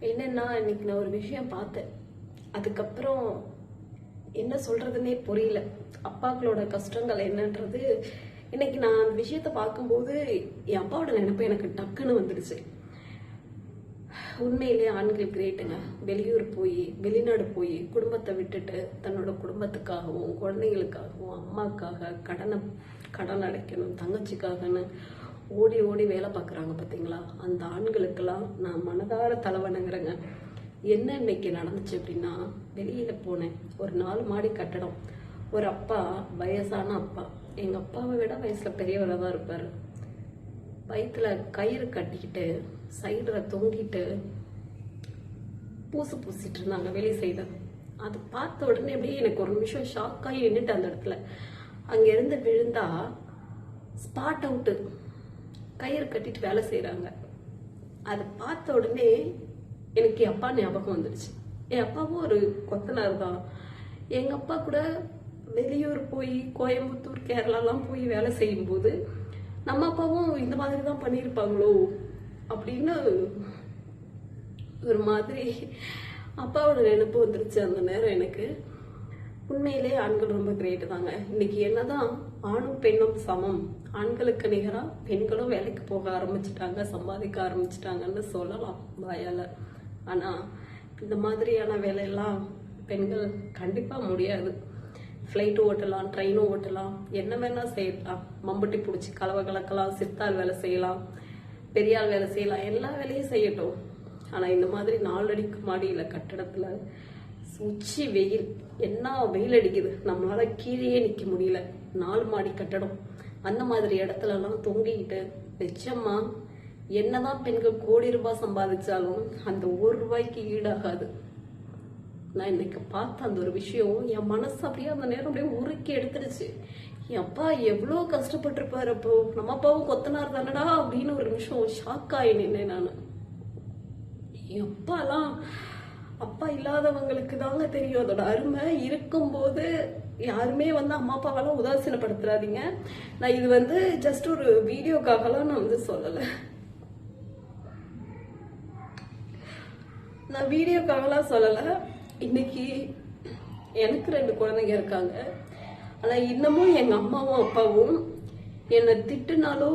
என்னன்னா இன்னைக்கு நான் ஒரு விஷயம் பார்த்தேன். அதுக்கப்புறம் என்ன சொல்றதுன்னே புரியல. அப்பாக்களோட கஷ்டங்கள் என்னன்றது இன்னைக்கு நான் அந்த விஷயத்த பார்க்கும்போது என் அப்பாவோட நினைப்பு எனக்கு டக்குன்னு வந்துடுச்சு. உண்மையிலேயே ஆண்கள் கிரேட்டுங்க. வெளியூர் போய் வெளிநாடு போய் குடும்பத்தை விட்டுட்டு தன்னோட குடும்பத்துக்காகவும் குழந்தைங்களுக்காகவும் அம்மாக்காக கடன் அடைக்கணும் தங்கச்சிக்காகன்னு ஓடி ஓடி வேலை பார்க்குறாங்க பார்த்தீங்களா? அந்த ஆண்களுக்கெல்லாம் நான் மனதார தலைவணங்குறேங்க. என்ன இன்னைக்கு நடந்துச்சு அப்படின்னா, வெளியில போனேன். ஒரு 4 மாடி கட்டடம். ஒரு அப்பா, வயசான அப்பா, எங்க அப்பாவை விட வயசுல பெரியவராக தான் இருப்பாரு. வயிற்றுல கயிறு கட்டிக்கிட்டு சைடுல தொங்கிட்டு பூசிட்டு இருந்தாங்க வெளி சைடு. அது பார்த்த உடனே அப்படியே எனக்கு ஒரு நிமிஷம் ஷாக் ஆகி நின்றுட்டு அந்த இடத்துல. அங்கிருந்து விழுந்தா ஸ்பாட் அவுட்டு. கயிறு கட்டிட்டு வேலை செய்யறாங்க. அதை பார்த்த உடனே எனக்கு என் அப்பா ஞாபகம் வந்துடுச்சு. என் அப்பாவும் ஒரு கொத்தனார் தான். எங்க அப்பா கூட வெளியூர் போய் கோயம்புத்தூர் கேரளாலாம் போய் வேலை செய்யும் போது நம்ம அப்பாவும் இந்த மாதிரி தான் பண்ணியிருப்பாங்களோ அப்படின்னு ஒரு மாதிரி அப்பாவோட நினைப்பு வந்துருச்சு அந்த நேரம் எனக்கு. உண்மையிலே ஆண்கள் ரொம்ப கிரேட் தாங்க. இன்னைக்கு என்னதான் ஆணும் பெண்ணும் சமம், ஆண்களுக்கு நிகரா பெண்களும் வேலைக்கு போக ஆரம்பிச்சுட்டாங்க, சம்பாதிக்க ஆரம்பிச்சுட்டாங்கன்னு சொல்லலாம் வாயால. ஆனா இந்த மாதிரியான வேலையெல்லாம் பெண்கள் கண்டிப்பா முடியாது. ஃப்ளைட் ஓட்டலாம், ட்ரெயினும் ஓட்டலாம், என்ன வேணா செய்யலாம், மம்பட்டி பிடிச்சி கலவை கலக்கலாம், சித்தாள் வேலை செய்யலாம், பெரியாள் வேலை செய்யலாம், எல்லா வேலையும் செய்யட்டும். ஆனா இந்த மாதிரி 4 அடிக்கு மாடியில கட்டடத்துல உச்சி வெயில், என்ன வெயில் அடிக்குது, நம்மளால கீழே நிக்க முடியல. 4 மாடி கட்டடம், அந்த மாதிரி இடத்துல எல்லாம் தொங்கிக்கிட்டு நிச்சயமா என்னதான் பெண்கள் கோடி ரூபாய் சம்பாதிச்சாலும் அந்த 1 ரூபாய்க்கு ஈடாகாது. நான் இன்னைக்கு பார்த்த அந்த ஒரு விஷயம் என் மனசு அப்படியே அந்த நேரம் அப்படியே உருக்கி எடுத்துடுச்சு. என் அப்பா எவ்வளோ கஷ்டப்பட்டிருப்பாரு. அப்போ நம்ம அப்பாவும் கொத்தனார் தானடா அப்படின்னு ஒரு நிமிஷம் ஷாக் ஆகி நின்னேன் நான். என் அப்பாலாம், அப்பா இல்லாதவங்களுக்கு தாங்க தெரியும் அதோட அருமை. இருக்கும்போது யாருமே அம்மா அப்பாவெல்லாம் உதாசீனப்படுத்துறாதீங்க. நான் இது ஜஸ்ட் ஒரு வீடியோக்காகலாம் நான் சொல்லலை. நான் வீடியோக்காகலாம் சொல்லலை. இன்னைக்கு எனக்கு 2 குழந்தைங்க இருக்காங்க. ஆனா இன்னமும் எங்க அம்மாவும் அப்பாவும் என்னை திட்டுனாலோ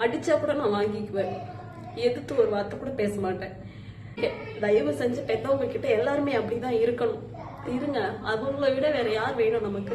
அடிச்சா கூட நான் வாங்கிக்குவேன். எதிர்த்து ஒரு வார்த்தை கூட பேச மாட்டேன். தயவு செஞ்சு பெற்றவங்க கிட்ட எல்லாருமே அப்படிதான் இருக்கணும். இருங்க, அவங்கள விட வேற யார் வேணும் நமக்கு?